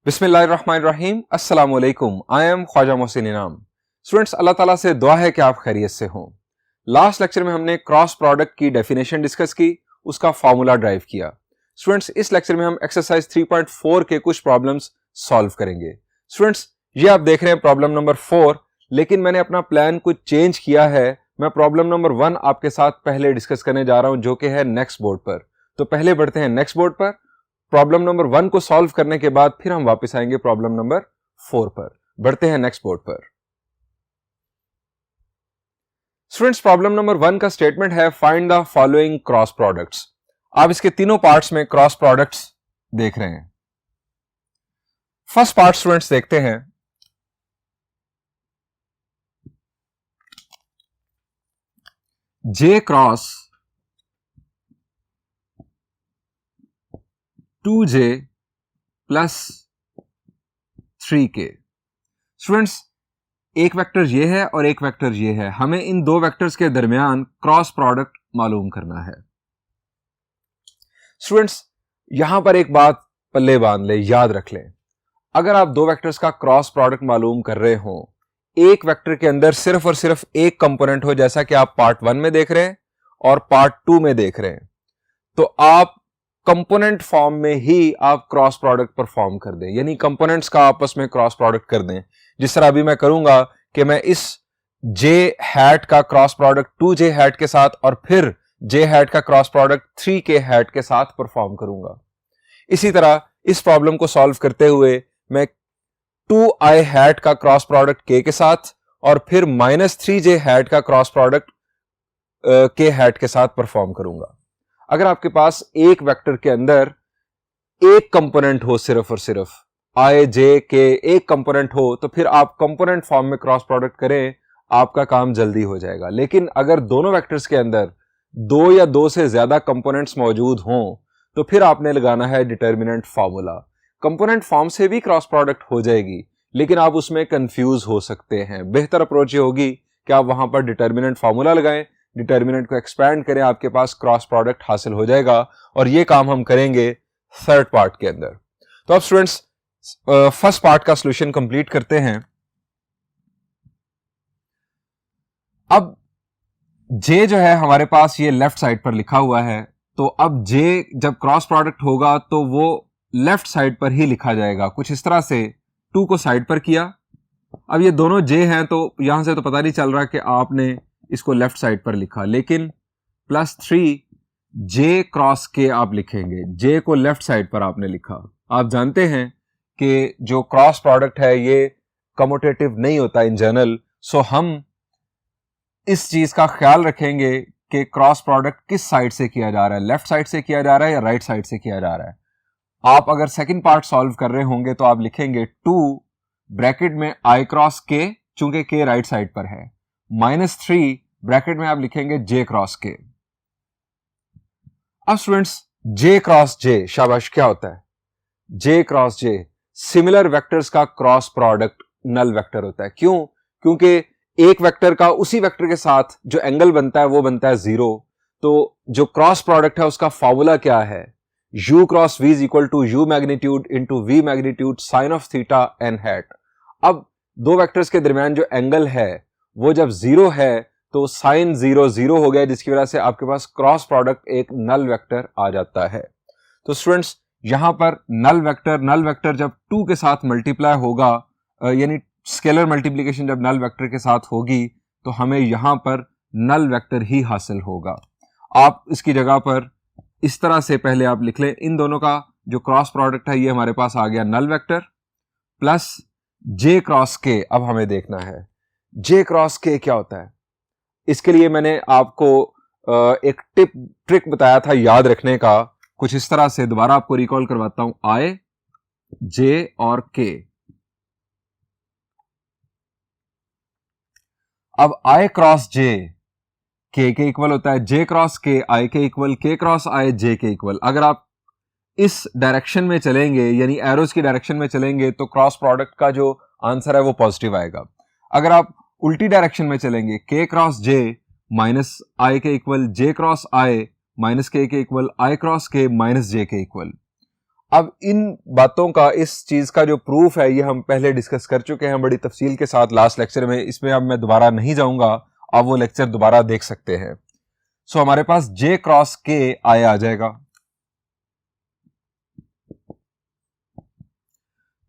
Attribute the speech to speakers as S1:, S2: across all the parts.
S1: बिस्मिल्लाहिर्रहमानिर्रहीम अस्सलामु अलैकुम। आई एम ख्वाजा मोहसिन इनाम। स्टूडेंट्स, अल्लाह ताला से दुआ है कि आप खैरियत से हों। लास्ट लेक्चर में हमने क्रॉस प्रोडक्ट की डेफिनेशन डिस्कस की, उसका फार्मूला ड्राइव किया। स्टूडेंट्स, इस लेक्चर में हम एक्सरसाइज 3.4 के कुछ प्रॉब्लम्स सॉल्व करेंगे। स्टूडेंट्स, ये आप देख रहे हैं प्रॉब्लम नंबर 4, लेकिन मैंने अपना प्लान कुछ चेंज किया है। मैं प्रॉब्लम नंबर 1 आपके साथ पहले डिस्कस करने जा रहा हूं, जो कि है नेक्स्ट बोर्ड पर। तो पहले बढ़ते हैं नेक्स्ट बोर्ड पर। प्रॉब्लम नंबर 1 को सॉल्व करने के बाद फिर हम वापस आएंगे प्रॉब्लम नंबर 4 पर। बढ़ते हैं नेक्स्ट बोर्ड पर। स्टूडेंट्स, प्रॉब्लम नंबर 1 का स्टेटमेंट है find the following cross products. आप इसके तीनों पार्ट्स में क्रॉस प्रोडक्ट्स देख रहे हैं। फर्स्ट पार्ट स्टूडेंट्स देखते हैं। J cross 2j plus 3k। Students, एक वेक्टर ये है और एक वेक्टर ये है। हमें इन दो वेक्टर्स के दरमियान क्रॉस प्रोडक्ट मालूम करना है। स्टूडेंट्स, यहां पर एक बात पल्ले बांध ले, याद रख लें। अगर आप दो वेक्टर्स का क्रॉस प्रोडक्ट मालूम कर रहे हो, एक वेक्टर के अंदर सिर्फ और सिर्फ एक कंपोनेंट हो, जैसा कि आप पार्ट 1 में देख रहे हैं और पार्ट 2 में देख रहे हैं, तो आप कंपोनेंट फॉर्म में ही आप क्रॉस प्रोडक्ट परफॉर्म कर दें, यानी कंपोनेंट्स का आपस में क्रॉस प्रोडक्ट कर दें। जिस तरह अभी मैं करूंगा कि मैं इस j हैट का क्रॉस प्रोडक्ट 2j हैट के साथ और फिर j हैट का क्रॉस प्रोडक्ट 3k हैट के साथ परफॉर्म करूंगा। इसी तरह इस प्रॉब्लम को सॉल्व करते हुए मैं 2i हैट का क्रॉस प्रोडक्ट k के साथ और फिर -3j हैट का क्रॉस प्रोडक्ट k हैट के साथ परफॉर्म करूंगा। अगर आपके पास एक वेक्टर के अंदर एक कंपोनेंट हो, सिर्फ और सिर्फ i j k एक कंपोनेंट हो, तो फिर आप कंपोनेंट फॉर्म में क्रॉस प्रोडक्ट करें, आपका काम जल्दी हो जाएगा। लेकिन अगर दोनों वेक्टर्स के अंदर दो या दो से ज्यादा कंपोनेंट्स मौजूद हों, तो फिर आपने लगाना है डिटर्मिनेंट फॉर्मूला। कंपोनेंट फॉर्म से भी क्रॉस प्रोडक्ट हो जाएगी, लेकिन आप उसमें कंफ्यूज हो सकते हैं। बेहतर अप्रोच ये होगी कि आप वहां पर डिटर्मिनेंट फॉर्मूला लगाएं, डिटर्मिनेंट को एक्सपैंड करें, आपके पास क्रॉस प्रोडक्ट हासिल हो जाएगा। और ये काम हम करेंगे थर्ड पार्ट के अंदर। तो अब स्टूडेंट्स, फर्स्ट पार्ट का सॉल्यूशन कंप्लीट करते हैं। अब j जो है हमारे पास ये लेफ्ट साइड पर लिखा हुआ है, तो अब j जब क्रॉस प्रोडक्ट होगा तो वो लेफ्ट साइड पर ही लिखा जाएगा। कुछ इस तरह से 2 को साइड पर किया। अब ये दोनों j हैं, तो यहां से तो पता नहीं चल रहा कि आपने इसको लेफ्ट साइड पर लिखा, लेकिन +3j क्रॉस k आप लिखेंगे। j को लेफ्ट साइड पर आपने लिखा। आप जानते हैं कि जो क्रॉस प्रोडक्ट है ये कम्यूटेटिव नहीं होता इन जनरल, सो हम इस चीज का ख्याल रखेंगे कि क्रॉस प्रोडक्ट किस साइड से किया जा रहा है, लेफ्ट साइड से किया जा रहा है या राइट साइड से किया जा रहा है। आप अगर सेकंड पार्ट सॉल्व कर रहे होंगे तो आप लिखेंगे 2 ब्रैकेट में i क्रॉस k, चूंकि k राइट साइड पर है, -3 ब्रैकेट में आप लिखेंगे j क्रॉस k। अब स्टूडेंट्स, j क्रॉस j, शाबाश, क्या होता है? j cross j similar vectors का क्रॉस प्रोडक्ट नल वेक्टर होता है। क्यों? क्योंकि एक वेक्टर का उसी वेक्टर के साथ जो एंगल बनता है वो बनता है 0। तो जो क्रॉस प्रोडक्ट है उसका फॉर्मूला क्या है? u cross v is equal to u magnitude into v magnitude sine of theta n hat. अब दो वेक्टर्स के दरमियान जो एंगल है वो जब 0 है तो साइन 0 0 हो गया, जिसकी वजह से आपके पास क्रॉस प्रोडक्ट एक नल वेक्टर आ जाता है। तो स्टूडेंट्स, यहां पर नल वेक्टर जब 2 के साथ मल्टीप्लाई होगा, यानी स्केलर मल्टीप्लिकेशन जब नल वेक्टर के साथ होगी, तो हमें यहां पर नल वेक्टर ही हासिल होगा। आप इसकी जगह पर इस तरह से पहले आप लिख लें, इन दोनों का जो क्रॉस प्रोडक्ट है ये हमारे पास आ गया null vector plus j cross k। अब हमें देखना है j क्रॉस k क्या होता है। इसके लिए मैंने आपको एक ट्रिक बताया था याद रखने का। कुछ इस तरह से दोबारा आपको रिकॉल करवाता हूं। i, j और k। अब i क्रॉस j k के इक्वल होता है, j क्रॉस k i के equal, k cross i j के इक्वल। अगर आप इस डायरेक्शन में चलेंगे, यानी एरोज की डायरेक्शन में चलेंगे, तो क्रॉस प्रोडक्ट का जो आंसर है वो पॉजिटिव आएगा। अगर आप उल्टी डायरेक्शन में चलेंगे, k cross j minus i के equal, j cross i minus k के equal, i cross k minus j के इक्वल। अब इन बातों का, इस चीज का जो प्रूफ है, ये हम पहले डिस्कस कर चुके हैं बड़ी तफसील के साथ लास्ट लेक्चर में। इसमें अब मैं दोबारा नहीं जाऊंगा, आप वो लेक्चर दोबारा देख सकते हैं। सो हमारे पास J क्रॉस K आ जाएगा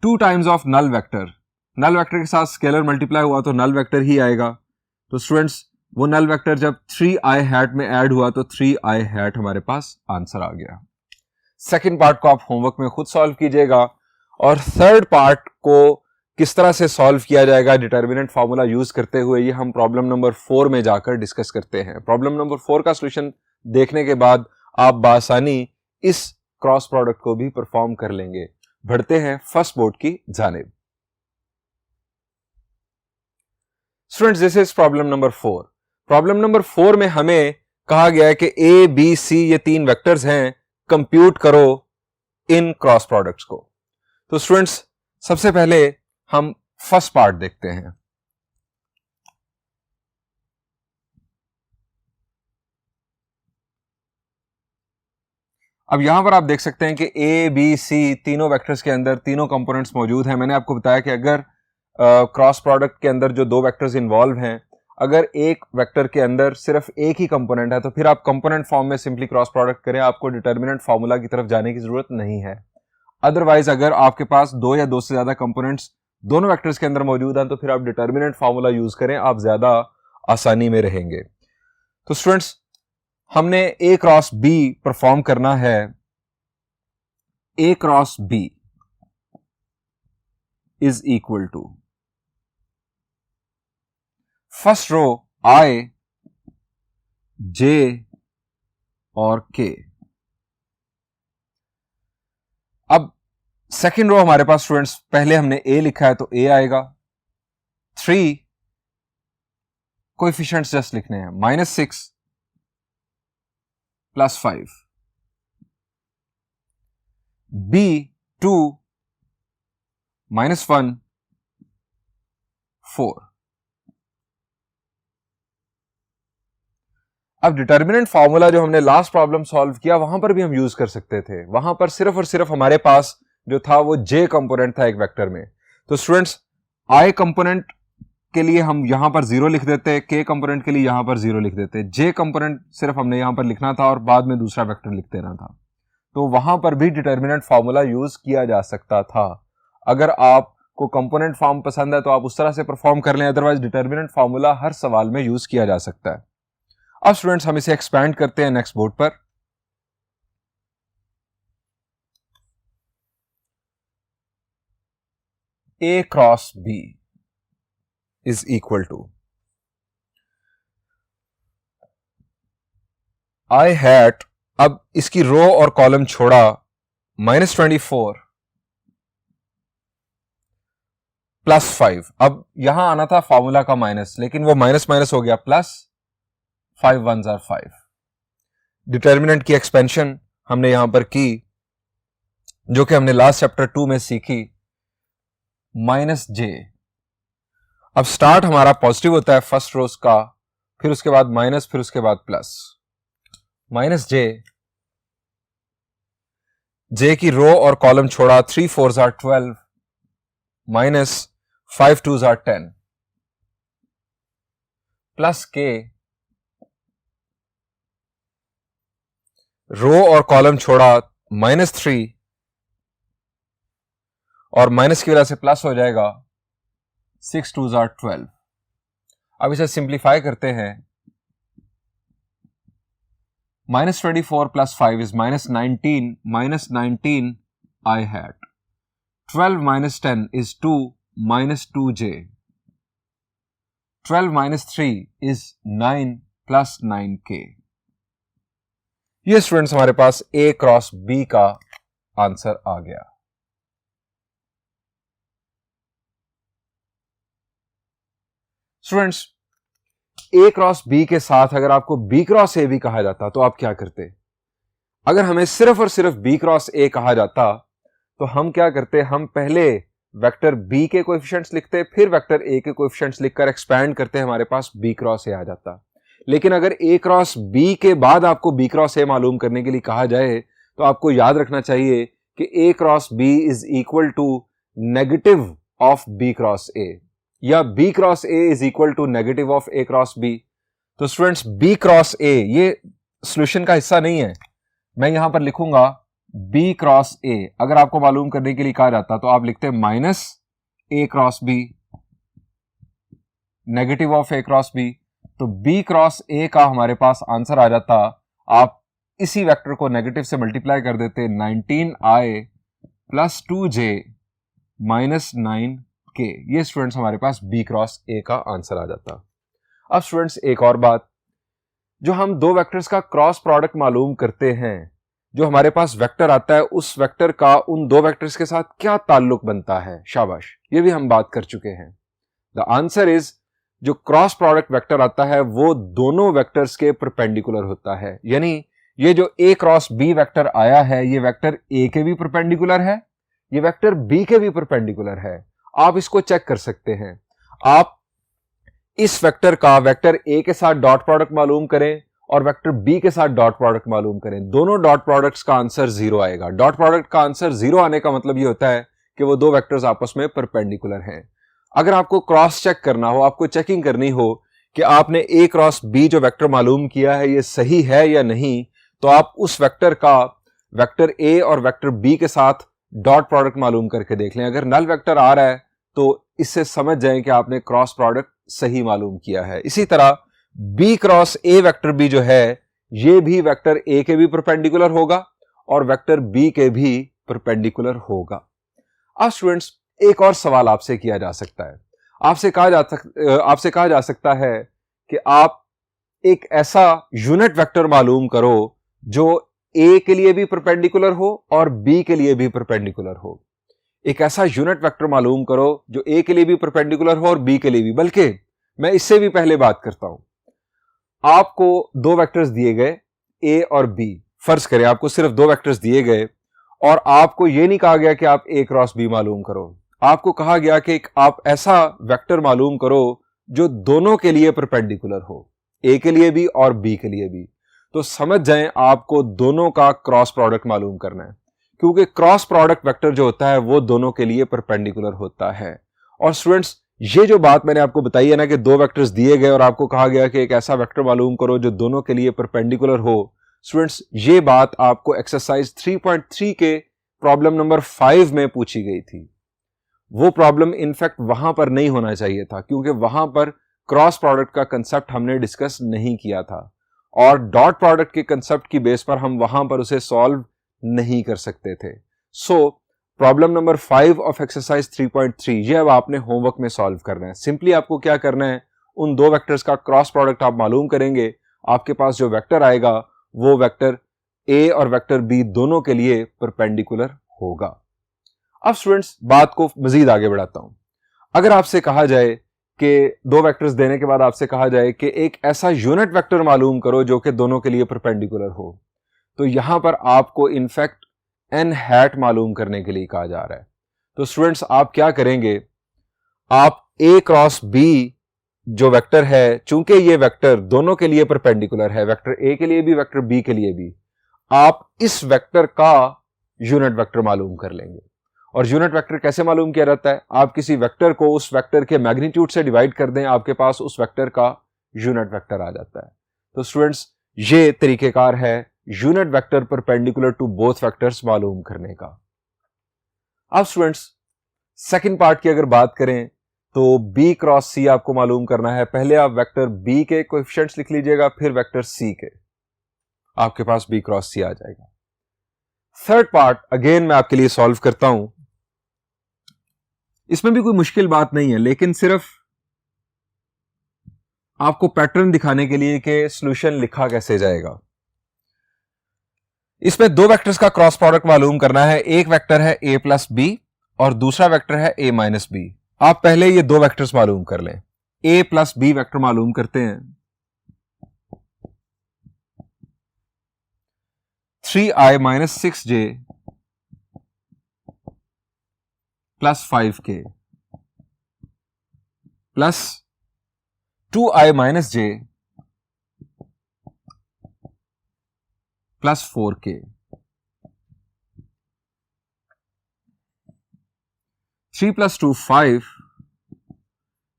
S1: 2 times of null vector. Null vector के साथ स्केलर मल्टीप्लाई हुआ तो नल वेक्टर ही आएगा। तो स्टूडेंट्स, वो नल वेक्टर जब 3i हैट में ऐड हुआ तो 3i हैट हमारे पास आंसर आ गया। सेकंड पार्ट को आप होमवर्क में खुद सॉल्व कीजिएगा, और थर्ड पार्ट को किस तरह से सॉल्व किया जाएगा डिटर्मिनेंट फार्मूला यूज करते हुए, ये हम प्रॉब्लम नंबर 4 में जाकर डिस्कस करते हैं। प्रॉब्लम नंबर 4 का सॉल्यूशन देखने के बाद आप बासानी इस क्रॉस प्रोडक्ट को भी परफॉर्म कर लेंगे। बढ़ते हैं फर्स्ट बोर्ड की जानिब। Students, this is problem number 4। Problem number 4 में हमें कहा गया है कि ए बी सी ये 3 वेक्टर्स हैं, कंप्यूट करो इन क्रॉस प्रोडक्ट्स को। तो स्टूडेंट्स, सबसे पहले हम फर्स्ट पार्ट देखते हैं। अब यहां पर आप देख सकते हैं कि ए बी सी तीनों वेक्टर्स के अंदर तीनों कंपोनेंट्स मौजूद हैं। मैंने आपको बताया कि अगर क्रॉस प्रोडक्ट के अंदर जो 2 वेक्टर्स इन्वॉल्व हैं, अगर एक वेक्टर के अंदर सिर्फ एक ही कंपोनेंट है तो फिर आप कंपोनेंट फॉर्म में सिंपली क्रॉस प्रोडक्ट करें, आपको डिटर्मिनेंट फार्मूला की तरफ जाने की जरूरत नहीं है। अदरवाइज अगर आपके पास 2 या 2 से ज्यादा कंपोनेंट्स दोनों वेक्टर्स के अंदर मौजूद हैं तो फिर आप डिटर्मिनेंट फार्मूला यूज करें, आप ज्यादा आसानी में रहेंगे। तो स्टूडेंट्स, हमने ए क्रॉस बी परफॉर्म करना है। A cross B is equal to first row I, J और के। अब सेकेंड रो हमारे पास स्टूडेंट्स, पहले हमने ए लिखा है तो ए आएगा। 3 कोएफिशिएंट्स जस्ट लिखने हैं, -6 +5, बी 2 -1 4। अब डिटर्मिनेंट फार्मूला जो हमने लास्ट प्रॉब्लम सॉल्व किया वहां पर भी हम यूज कर सकते थे। वहां पर सिर्फ और सिर्फ हमारे पास जो था वो जे कंपोनेंट था एक वेक्टर में। तो स्टूडेंट्स, आई कंपोनेंट के लिए हम यहां पर 0 लिख देते, के कंपोनेंट के लिए यहां पर 0 लिख देते, जे कंपोनेंट सिर्फ हमने यहां पर लिखना था और बाद में दूसरा वेक्टर लिख देना था। तो वहां पर भी डिटर्मिनेंट फार्मूला यूज किया जा सकता था। अगर आपको कंपोनेंट फॉर्म पसंद है तो आप उस तरह से परफॉर्म कर लें, अदरवाइज डिटर्मिनेंट फार्मूला हर सवाल में यूज किया जा सकता है। अब स्टूडेंट्स, हम इसे एक्सपैंड करते हैं नेक्स्ट बोर्ड पर। A cross B is equal to I hat, अब इसकी रो और कॉलम छोड़ा, -24 +5। अब यहां आना था फार्मूला का माइनस, लेकिन वो माइनस माइनस हो गया, प्लस 5 1s are 5। डिटर्मिनेंट की एक्सपेंशन हमने यहां पर की, जो कि हमने लास्ट चैप्टर 2 में सीखी, -j। अब स्टार्ट हमारा पॉजिटिव होता है फर्स्ट रोज का, फिर उसके बाद माइनस, फिर उसके बाद प्लस, -j। जे की रो और कॉलम छोड़ा, 3 4s are 12 -5 2s are 10 plus के, रो और कॉलम छोड़ा, -3 और माइनस की वजह से प्लस हो जाएगा, 6 2s are 12। अब इसे सिंप्लीफाई करते हैं, -24 + 5 is -19 I hat। 12 - 10 is 2 -2j। 12 - 3 is 9 + 9k। ये स्टूडेंट्स हमारे पास ए क्रॉस बी का आंसर आ गया। स्टूडेंट्स, ए क्रॉस बी के साथ अगर आपको बी क्रॉस ए भी कहा जाता तो आप क्या करते? अगर हमें सिर्फ और सिर्फ बी क्रॉस ए कहा जाता तो हम क्या करते? हम पहले वेक्टर बी के कोएफिशिएंट्स लिखते, फिर वेक्टर ए के कोएफिशिएंट्स लिखकर एक्सपैंड करते, हमारे पास बी क्रॉस ए आ जाता। लेकिन अगर ए क्रॉस बी के बाद आपको बी क्रॉस ए मालूम करने के लिए कहा जाए तो आपको याद रखना चाहिए कि A cross B is equal to negative of B cross A, या B cross A is equal to negative of A cross B. तो स्टूडेंट्स बी क्रॉस ए ये सॉल्यूशन का हिस्सा नहीं है, मैं यहां पर लिखूंगा बी क्रॉस ए। अगर आपको मालूम करने के लिए कहा जाता तो आप लिखते minus A cross B, negative of A cross B. तो बी क्रॉस ए का हमारे पास आंसर आ जाता, आप इसी वेक्टर को नेगेटिव से मल्टीप्लाई कर देते 19i plus 2j minus 9k। ये स्टूडेंट्स हमारे पास बी क्रॉस ए का आंसर आ जाता। अब स्टूडेंट्स एक और बात, जो हम दो वेक्टर्स का क्रॉस प्रोडक्ट मालूम करते हैं, जो हमारे पास वेक्टर आता है उस वेक्टर का उन दो वेक्टर्स के साथ क्या ताल्लुक बनता है। शाबाश, ये भी हम बात कर चुके हैं। द आंसर इज, जो क्रॉस प्रोडक्ट वेक्टर आता है वो दोनों वेक्टर्स के परपेंडिकुलर होता है। यानी ये जो ए क्रॉस बी वेक्टर आया है, ये वेक्टर ए के भी परपेंडिकुलर है, ये वेक्टर बी के भी परपेंडिकुलर है। आप इसको चेक कर सकते हैं। आप इस वेक्टर का वेक्टर ए के साथ डॉट प्रोडक्ट मालूम करें और वेक्टर बी के साथ डॉट प्रोडक्ट मालूम करें, दोनों डॉट प्रोडक्ट्स का आंसर 0 आएगा। डॉट प्रोडक्ट का आंसर 0 आने का मतलब ये होता है कि वो दो वेक्टर्स आपस में परपेंडिकुलर हैं। अगर आपको क्रॉस चेक करना हो, आपको चेकिंग करनी हो कि आपने ए क्रॉस बी जो वेक्टर मालूम किया है ये सही है या नहीं, तो आप उस वेक्टर का वेक्टर ए और वेक्टर बी के साथ डॉट प्रोडक्ट मालूम करके देख लें। अगर नल वेक्टर आ रहा है तो इससे समझ जाएं कि आपने क्रॉस प्रोडक्ट सही मालूम किया है। इसी तरह बी क्रॉस ए वेक्टर भी जो है ये भी वेक्टर ए के भी परपेंडिकुलर होगा और वेक्टर बी के भी परपेंडिकुलर होगा। अब स्टूडेंट्स एक और सवाल आपसे किया जा सकता है, आपसे कहा जा सकता है कि आप एक ऐसा यूनिट वेक्टर मालूम करो जो ए के लिए भी परपेंडिकुलर हो और बी के लिए भी परपेंडिकुलर हो। एक ऐसा यूनिट वेक्टर मालूम करो जो ए के लिए भी परपेंडिकुलर हो और बी के लिए भी। बल्कि मैं इससे भी पहले बात करता हूं, आपको दो वेक्टर्स दिए गए ए और बी, फर्ज करें आपको सिर्फ दो वेक्टर्स दिए गए और आपको यह नहीं कहा गया कि आप ए क्रॉस बी मालूम करो, आपको कहा गया कि आप ऐसा वेक्टर मालूम करो जो दोनों के लिए परपेंडिकुलर हो, ए के लिए भी और बी के लिए भी। तो समझ जाएं आपको दोनों का क्रॉस प्रोडक्ट मालूम करना है, क्योंकि क्रॉस प्रोडक्ट वेक्टर जो होता है वो दोनों के लिए परपेंडिकुलर होता है। और स्टूडेंट्स ये जो बात मैंने आपको बताई है ना कि दो वेक्टर्स दिए गए और आपको कहा गया कि एक ऐसा वेक्टर मालूम करो जो दोनों के लिए परपेंडिकुलर हो, स्टूडेंट्स ये बात आपको एक्सरसाइज 3.3 के प्रॉब्लम नंबर 5 में पूछी गई थी। वो प्रॉब्लम इनफैक्ट वहां पर नहीं होना चाहिए था, क्योंकि वहां पर क्रॉस प्रोडक्ट का कंसेप्ट हमने डिस्कस नहीं किया था और डॉट प्रोडक्ट के कंसेप्ट की बेस पर हम वहां पर उसे सॉल्व नहीं कर सकते थे। So problem number 5 of exercise 3.3 ये अब आपने होमवर्क में सॉल्व करना है। सिंपली आपको क्या करना है, उन दो वेक्टर्स का क्रॉस प्रोडक्ट आप मालूम करेंगे, आपके पास जो वेक्टर आएगा वो वेक्टर ए और वेक्टर बी दोनों के लिए परपेंडिकुलर होगा। अब स्टूडेंट्स बात को मजीद आगे बढ़ाता हूं। अगर आपसे कहा जाए कि दो वेक्टर्स देने के बाद आपसे कहा जाए कि एक ऐसा यूनिट वेक्टर मालूम करो जो कि दोनों के लिए परपेंडिकुलर हो, तो यहां पर आपको इनफैक्ट एन हैट मालूम करने के लिए कहा जा रहा है। तो स्टूडेंट्स आप क्या करेंगे, आप ए क्रॉस बी जो वेक्टर है, चूंकि ये वेक्टर दोनों के लिए परपेंडिकुलर है, वेक्टर ए के लिए भी वेक्टर बी के लिए भी, आप इस वेक्टर का यूनिट वेक्टर मालूम कर लेंगे। और यूनिट वेक्टर कैसे मालूम किया जाता है, आप किसी वेक्टर को उस वेक्टर के मैग्नीट्यूड से डिवाइड कर दें, आपके पास उस वेक्टर का यूनिट वेक्टर आ जाता है। तो स्टूडेंट्स ये तरीकेकार है unit vector perpendicular to both vectors मालूम करने का। अब स्टूडेंट्स सेकंड पार्ट की अगर बात करें तो बी क्रॉस सी आपको मालूम करना है। पहले आप वेक्टर बी के कोएफिशिएंट्स लिख लीजिएगा, फिर वेक्टर सी के, आपके पास बी क्रॉस सी आ जाएगा। थर्ड पार्ट अगेन मैं आपके लिए सॉल्व करता हूं। इसमें भी कोई मुश्किल बात नहीं है, लेकिन सिर्फ आपको पैटर्न दिखाने के लिए कि सॉल्यूशन लिखा कैसे जाएगा। इसमें दो वेक्टर्स का क्रॉस प्रोडक्ट मालूम करना है। एक वेक्टर है a प्लस बी और दूसरा वेक्टर है a माइनस बी। आप पहले ये दो वेक्टर्स मालूम कर लें। a प्लस बी वेक्टर मालूम करते हैं, 3i minus 6j plus 5k plus 2i minus j plus 4k। 3 plus 2 5,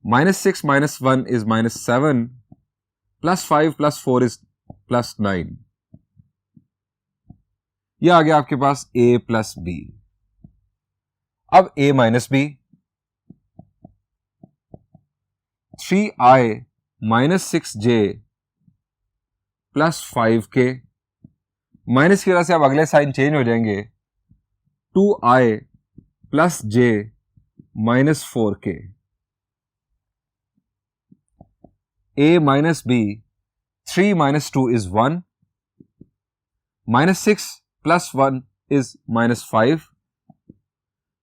S1: minus 6 minus 1 is minus 7, plus 5 plus 4 is plus 9. यह आ गया आपके पास a plus b. अब a minus b, 3i minus 6j plus 5k, minus की वजह से अब अगले sign change हो जाएंगे, 2i plus j minus 4k. a minus b, 3 minus 2 is 1, minus 6 plus 1 is minus 5,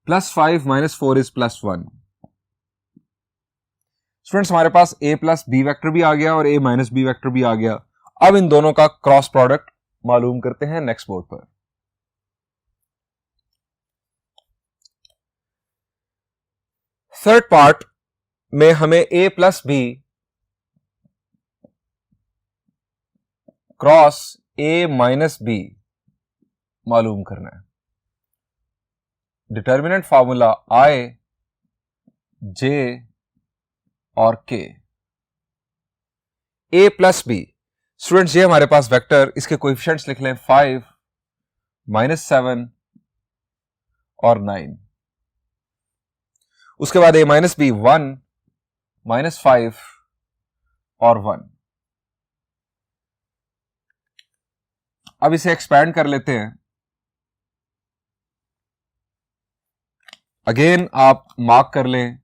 S1: plus 5 minus 4 is plus 1. Students हमारे पास a plus b vector भी आ गया और a माइनस b वेक्टर भी आ गया. अब इन दोनों का क्रॉस प्रोडक्ट मालूम करते हैं नेक्स्ट बोर्ड पर. थर्ड पार्ट में हमें a plus b cross a minus b मालूम करना है. डिटर्मिनेंट फॉर्मूला i, j और k. a plus b, students ये हमारे पास वेक्टर, इसके कोएफिशिएंट्स लिख लें 5, -7 और 9. उसके बाद a माइनस b 1, -5 और 1. अब इसे एक्सपैंड कर लेते हैं. अगेन आप मार्क कर लें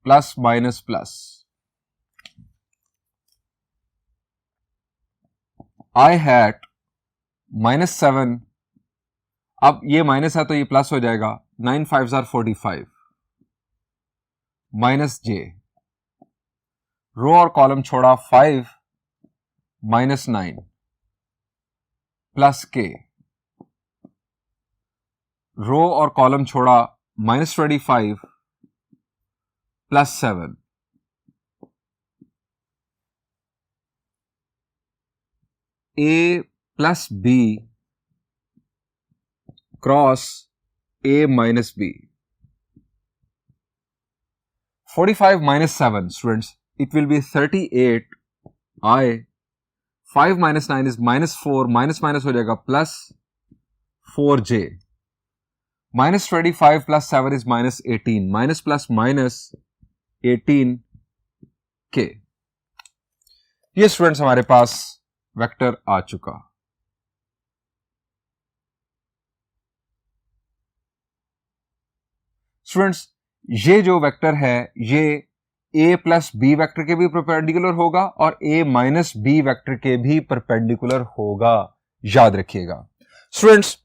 S1: प्लस माइनस प्लस. आई हैट -7, अब ये माइनस है तो ये प्लस हो जाएगा, 9 5s are 45, माइनस j, रो और कॉलम छोड़ा 5 -9 प्लस k, रो और कॉलम छोड़ा -25 plus 7. a plus b cross a minus b. 45 minus 7, students, it will be 38 i. 5 minus 9 is -4, minus minus हो जाएगा plus 4j. -25 plus 7 is -18, minus plus minus 18k. ये students हमारे पास vector आ चुका. Students ये जो vector है ये a प्लस बी वेक्टर के भी परपेंडिकुलर होगा और a माइनस बी वेक्टर के भी परपेंडिकुलर होगा, याद रखिएगा. स्टूडेंट्स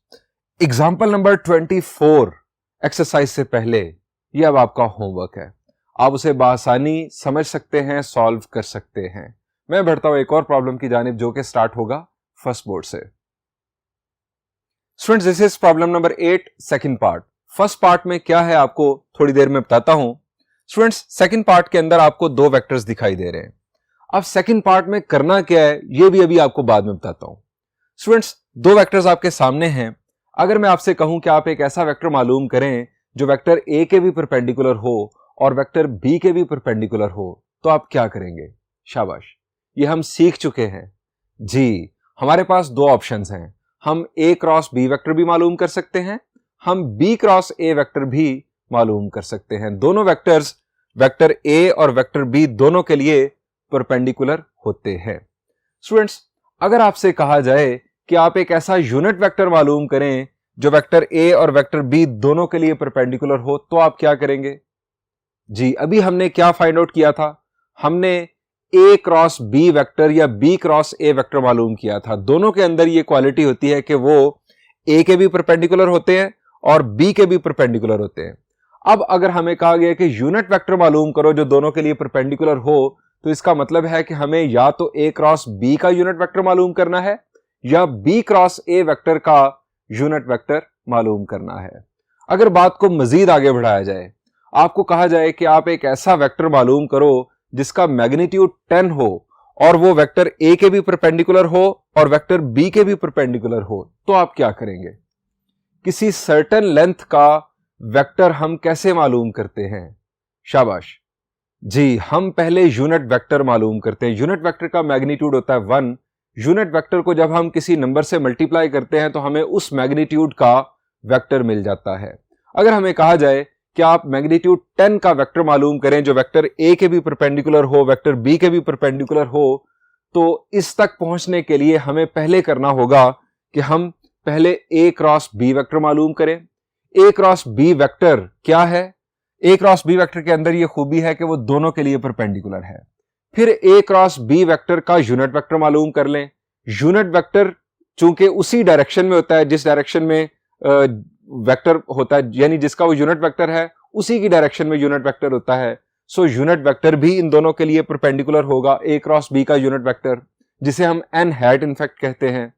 S1: एग्जाम्पल नंबर 24 एक्सरसाइज से पहले ये अब आपका होमवर्क है, आप उसे बआसानी समझ सकते हैं, सॉल्व कर सकते हैं. मैं बढ़ता हूं एक और प्रॉब्लम की जानिब जो कि स्टार्ट होगा फर्स्ट बोर्ड से. Students this is problem number 8, second part. First part में क्या है आपको थोड़ी देर में बताता हूं. स्टूडेंट्स सेकंड पार्ट के अंदर आपको दो वेक्टर्स दिखाई दे रहे हैं. अब सेकंड पार्ट में करना क्या है यह भी अभी आपको बाद में बताता हूं. स्टूडेंट्स दो वेक्टर्स आपके सामने हैं. अगर मैं आपसे कहूं कि आप एक ऐसा वेक्टर मालूम करें जो वेक्टर ए के भी परपेंडिकुलर हो और वेक्टर बी के भी परपेंडिकुलर हो, तो आप क्या करेंगे? शाबाश, ये हम सीख चुके हैं जी. हमारे पास दो ऑप्शंस हैं, हम a क्रॉस b वेक्टर भी मालूम कर सकते हैं, हम b क्रॉस a वेक्टर भी मालूम कर सकते हैं. दोनों वेक्टर्स वेक्टर a और वेक्टर b दोनों के लिए परपेंडिकुलर होते हैं. स्टूडेंट्स अगर आपसे कहा जाए कि आप एक ऐसा यूनिट वेक्टर मालूम करें जो वेक्टर a और वेक्टर b दोनों के लिए परपेंडिकुलर हो, तो आप क्या करेंगे? जी अभी हमने क्या फाइंड आउट किया था? हमने a क्रॉस b वेक्टर या b क्रॉस a वेक्टर मालूम किया था. दोनों के अंदर ये क्वालिटी होती है कि वो a के भी परपेंडिकुलर होते हैं और b के भी परपेंडिकुलर होते हैं. अब अगर हमें कहा गया कि यूनिट वेक्टर मालूम करो जो दोनों के लिए परपेंडिकुलर हो, तो इसका मतलब है कि हमें या तो a क्रॉस b का यूनिट वेक्टर मालूम करना है या b क्रॉस a वेक्टर का यूनिट वेक्टर मालूम करना है. अगर बात को मजीद आगे बढ़ाया जाए, आपको कहा जाए कि आप एक ऐसा वेक्टर मालूम करो जिसका मैग्नीट्यूड 10 हो और वो वेक्टर a के भी परपेंडिकुलर हो और वेक्टर b के भी परपेंडिकुलर हो, तो आप क्या करेंगे? किसी सर्टेन लेंथ का वेक्टर हम कैसे मालूम करते हैं? शाबाश जी, हम पहले यूनिट वेक्टर मालूम करते हैं। यूनिट वेक्टर का मैग्नीट्यूड होता है 1। यूनिट वेक्टर को जब हम किसी नंबर से मल्टीप्लाई करते हैं तो हमें उस मैग्नीट्यूड का वेक्टर मिल जाता है। अगर हमें कहा जाए कि आप मैग्नीट्यूड 10 का वेक्टर मालूम करें जो वेक्टर ए के भी परपेंडिकुलर हो, वेक्टर बी के भी परपेंडिकुलर हो, तो इस तक पहुंचने के लिए हमें पहले करना होगा कि हम पहले ए क्रॉस बी वेक्टर मालूम करें। ए क्रॉस बी वेक्टर क्या है? ए क्रॉस बी वेक्टर के अंदर यह खूबी है कि वो दोनों के लिए परपेंडिकुलर है। फिर ए क्रॉस बी वेक्टर का यूनिट वेक्टर मालूम कर लें। यूनिट वेक्टर चूंकि उसी डायरेक्शन में होता है जिस डायरेक्शन में वेक्टर होता है, यानी जिसका वो यूनिट वेक्टर है उसी की डायरेक्शन में यूनिट वेक्टर होता है। सो यूनिट वेक्टर भी इन दोनों के लिए परपेंडिकुलर होगा, ए क्रॉस बी का यूनिट वेक्टर, जिसे हम एन हैट इनफैक्ट कहते हैं।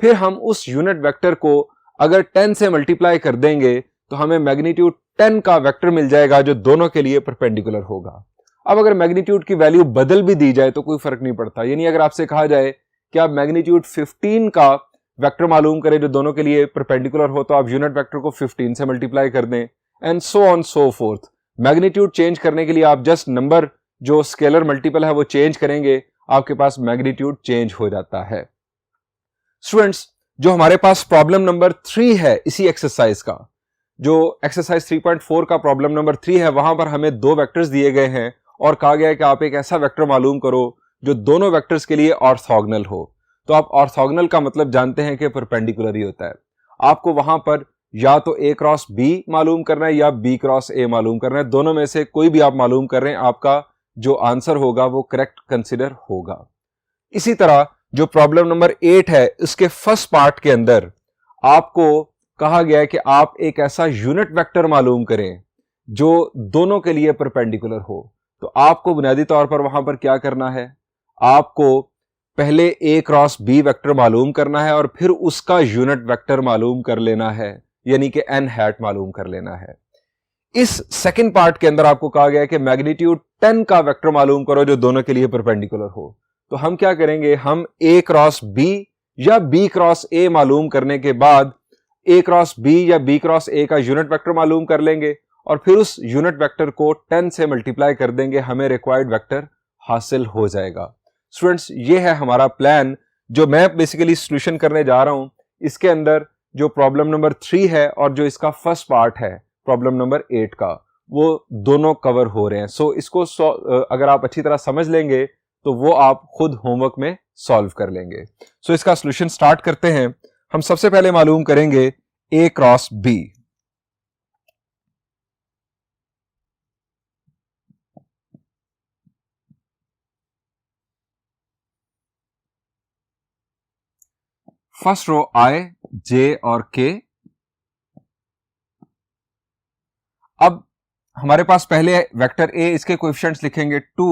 S1: फिर हम उस यूनिट वेक्टर को अगर 10 से मल्टीप्लाई कर देंगे तो हमें मैग्नीट्यूड 10 का वेक्टर मिल जाएगा जो दोनों के लिए परपेंडिकुलर होगा। अब अगर मैग्नीट्यूड की वैल्यू बदल भी दी जाए तो कोई फर्क नहीं पड़ता, यानी अगर आपसे कहा जाए कि आप मैग्नीट्यूड 15 का वेक्टर मालूम करें जो दोनों के लिए परपेंडिकुलर हो, तो आप यूनिट वेक्टर को 15 से मल्टीप्लाई कर दें, and so on so fourth. Magnitude change करने के लिए आप जस्ट नंबर जो स्केलर मल्टीपल है वो चेंज करेंगे, आपके पास मैग्नीट्यूड चेंज हो जाता है। स्टूडेंट्स, जो हमारे पास प्रॉब्लम नंबर 3 है इसी एक्सरसाइज का, जो एक्सरसाइज 3.4 का प्रॉब्लम नंबर 3 है, वहां पर हमें दो वेक्टर्स दिए गए हैं और कहा गया है कि आप एक ऐसा वेक्टर मालूम करो जो दोनों वेक्टर्स के लिए ऑर्थोगोनल हो। तो आप ऑर्थोगोनल का मतलब जानते हैं कि परपेंडिकुलर ही होता है। आपको वहां पर या तो ए क्रॉस बी मालूम करना है या बी क्रॉस ए मालूम करना है, दोनों में से कोई भी आप मालूम कर रहे हैं, आपका जो आंसर होगा वो करेक्ट कंसिडर होगा। इसी तरह जो प्रॉब्लम नंबर 8 है उसके फर्स्ट पार्ट के अंदर आपको कहा गया है कि आप एक ऐसा यूनिट वेक्टर मालूम करें जो दोनों के लिए परपेंडिकुलर हो। तो आपको बुनियादी तौर पर वहां पर क्या करना है, आपको पहले ए क्रॉस बी वेक्टर मालूम करना है और फिर उसका यूनिट वेक्टर मालूम कर लेना है, यानी कि एन हैट मालूम कर लेना है। इस सेकंड पार्ट के अंदर आपको कहा गया है कि मैग्नीट्यूड 10 का वेक्टर मालूम करो जो दोनों के लिए परपेंडिकुलर हो। तो हम क्या करेंगे, हम ए क्रॉस बी या बी क्रॉस ए मालूम करने के बाद ए क्रॉस बी या बी क्रॉस ए का यूनिट वेक्टर मालूम कर लेंगे और फिर उस यूनिट वेक्टर को 10 से मल्टीप्लाई कर देंगे, हमें रिक्वायर्ड वेक्टर हासिल हो जाएगा। स्टूडेंट्स, ये है हमारा प्लान जो मैं बेसिकली सॉल्यूशन करने जा रहा हूं। इसके अंदर जो प्रॉब्लम नंबर 3 है और जो इसका फर्स्ट पार्ट है प्रॉब्लम नंबर 8 का, वो दोनों कवर हो रहे हैं। सो इसको अगर आप अच्छी तरह समझ लेंगे तो वो आप खुद होमवर्क में सॉल्व कर लेंगे। सो इसका सॉल्यूशन स्टार्ट करते हैं। हम सबसे पहले मालूम करेंगे ए cross B. First row I, J और के। अब हमारे पास पहले वेक्टर ए, इसके कोएफिशिएंट्स लिखेंगे 2,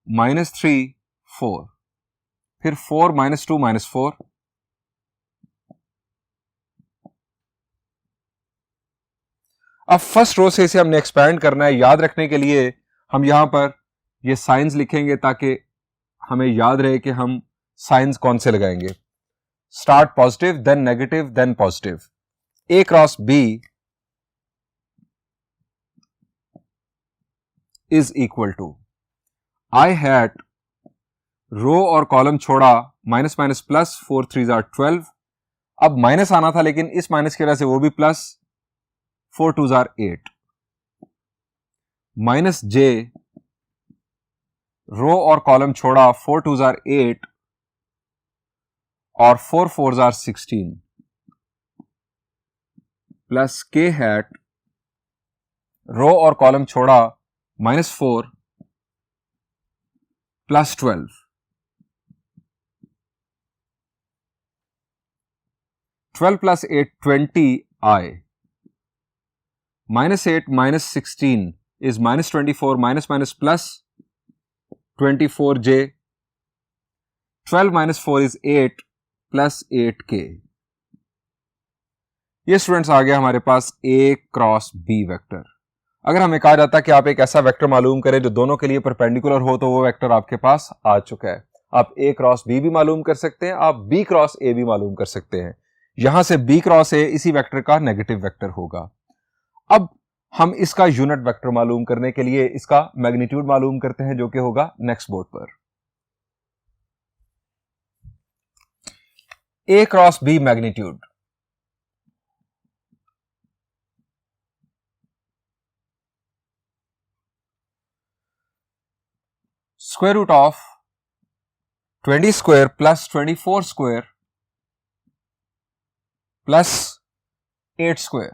S1: -3, 4, फिर 4, -2, -4। अब फर्स्ट रो से इसे हमने एक्सपैंड करना है। याद रखने के लिए हम यहां पर ये साइंस लिखेंगे ताकि हमें याद रहे कि हम साइंस कौन से लगाएंगे। Start positive, then negative, then positive. A cross B is equal to I hat, row और कॉलम छोड़ा, माइनस माइनस प्लस, 4 3 12। अब माइनस आना था लेकिन इस माइनस की वजह से वो भी प्लस, 4 2 8, माइनस जे, रो और कॉलम छोड़ा, 4 2 8 और 4 4 16, प्लस के हैट, रो और कॉलम छोड़ा, -4 plus 12, 12 plus 8 20 I, -8 -16 is -24, minus minus plus 24j, 12 minus 4 is 8 plus 8k। ये स्टूडेंट्स आ गया हमारे पास ए क्रॉस बी वेक्टर। अगर हमें कहा जाता है कि आप एक ऐसा वेक्टर मालूम करें जो दोनों के लिए परपेंडिकुलर हो, तो वो वेक्टर आपके पास आ चुका है। आप ए क्रॉस बी भी मालूम कर सकते हैं, आप बी क्रॉस ए भी मालूम कर सकते हैं। यहां से बी क्रॉस ए इसी वेक्टर का नेगेटिव वेक्टर होगा। अब हम इसका यूनिट वेक्टर मालूम करने के लिए इसका मैग्नीट्यूड मालूम करते हैं, जो कि होगा नेक्स्ट बोर्ड पर। A cross B magnitude, square root of 20 square plus 24 square plus 8 square,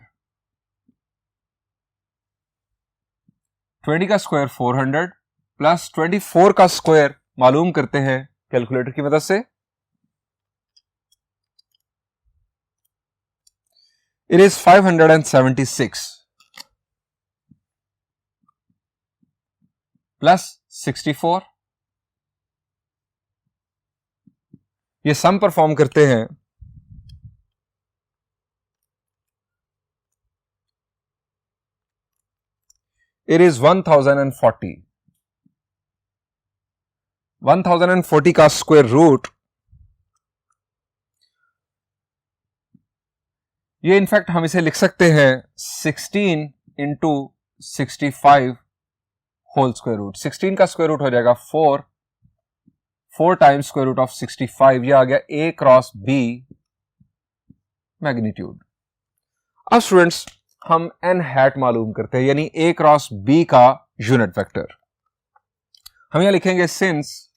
S1: 20 का स्क्वायर 400 प्लस 24 का स्क्वायर मालूम करते हैं कैलकुलेटर की मदद से। It is 576 plus 64। ये सम परफॉर्म करते हैं, इट इज 1040। 1040 का स्क्वायर रूट, ये इनफैक्ट हम इसे लिख सकते हैं 16 इंटू 65 होल स्क्वायर रूट। 16 का स्क्वायर रूट हो जाएगा 4 टाइम्स स्क्वायर रूट ऑफ 65। ये आ गया ए क्रॉस बी मैग्नीट्यूड। अब स्टूडेंट्स हम एन हैट मालूम करते हैं, यानी ए क्रॉस बी का यूनिट वेक्टर। हम यहां लिखेंगे since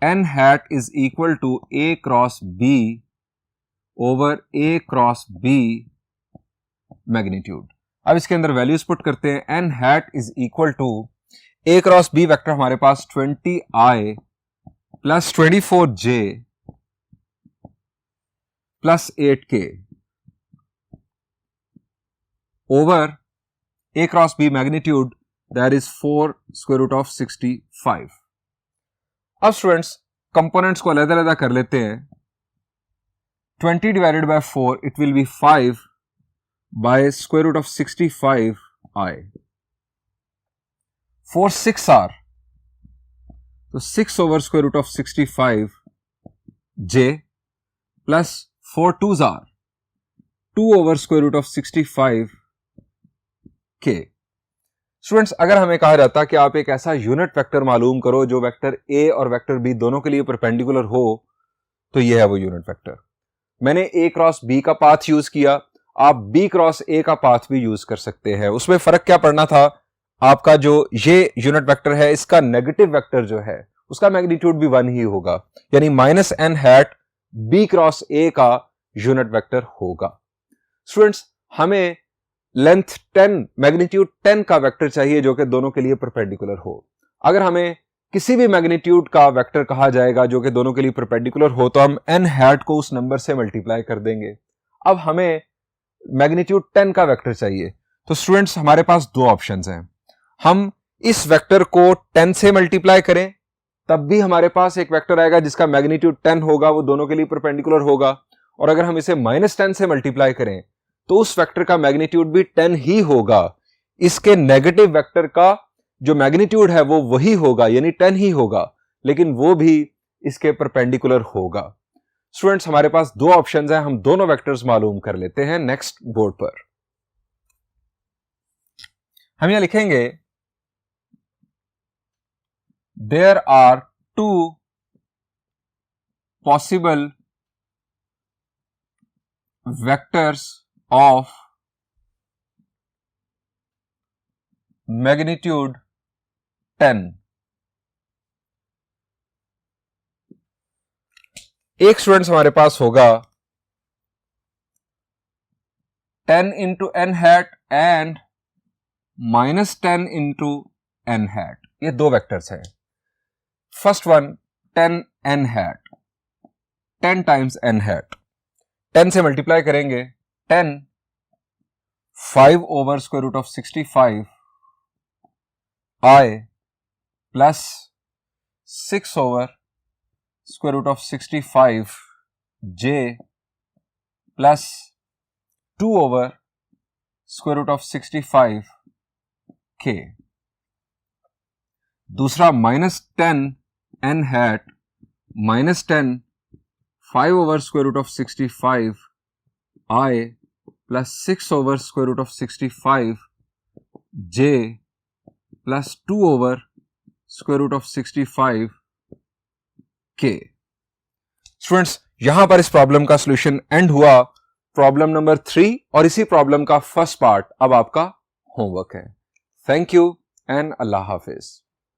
S1: N hat is equal to A cross B over A cross B magnitude. अब इसके अंदर वैल्यूज पुट करते हैं। N hat is equal to A cross B vector हमारे पास 20i plus 24j plus 8k over A cross B magnitude that is 4 square root of 65। अब students components को अलग अलग कर लेते हैं। 20 divided by 4 it will be 5 by square root of 65i। 4 6 or, तो 6 over square root of 65 j plus 4 2s or 2 over square root of 65 k। Students अगर हमें कहा जाता कि आप एक ऐसा यूनिट वेक्टर मालूम करो जो वेक्टर a और वेक्टर b दोनों के लिए परपेंडिकुलर हो, तो यह है वो यूनिट वेक्टर। मैंने a क्रॉस b का पाथ यूज किया, आप b क्रॉस a का पाथ भी यूज कर सकते हैं। उसमें फर्क क्या पड़ना था, आपका जो ये यूनिट वेक्टर है इसका नेगेटिव वेक्टर जो है उसका मैग्नीट्यूड भी 1 ही होगा, यानी minus N hat b cross a का यूनिट वेक्टर होगा। स्टूडेंट्स हमें लेंथ 10 मैग्नीट्यूड 10 का वेक्टर चाहिए जो कि दोनों के लिए परपेंडिकुलर हो। अगर हमें किसी भी मैग्नीट्यूड का वेक्टर कहा जाएगा जो कि दोनों के लिए परपेंडिकुलर हो, तो हम एन हैट को उस नंबर से मल्टीप्लाई कर देंगे। अब हमें मैग्नीट्यूड 10 का वेक्टर चाहिए, तो स्टूडेंट्स हमारे पास दो ऑप्शंस हैं। हम इस वेक्टर को 10 से मल्टीप्लाई करें, तब भी हमारे पास एक वेक्टर आएगा जिसका मैग्नीट्यूड 10 होगा, वो दोनों के लिए परपेंडिकुलर होगा। और अगर हम इसे -10 से मल्टीप्लाई करें तो उस वेक्टर का मैग्नीट्यूड भी 10 ही होगा। इसके नेगेटिव वेक्टर का जो मैग्नीट्यूड है वो वही होगा, यानी 10 ही होगा, लेकिन वो भी इसके परपेंडिकुलर होगा। स्टूडेंट्स हमारे पास दो ऑप्शंस हैं, हम दोनों वेक्टर्स मालूम कर लेते हैं नेक्स्ट बोर्ड पर। हम यहां लिखेंगे there are 2 possible vectors of magnitude 10। एक स्टूडेंट्स हमारे पास होगा 10 into N hat and -10 into N hat. ये दो वेक्टर्स हैं। First one 10 N hat, 10 times N hat, 10 से मल्टीप्लाई करेंगे 10 5 over square root of 65 i plus 6 over square root of 65 j plus 2 over square root of 65 k। दूसरा -10 n hat -10 5 over square root of 65 i plus 6 over square root of 65 j plus 2 over square root of 65 k। Students, यहां पर इस problem का solution end हुआ। Problem number 3 और इसी problem का first part अब आपका होमवर्क है। Thank you and Allah Hafiz.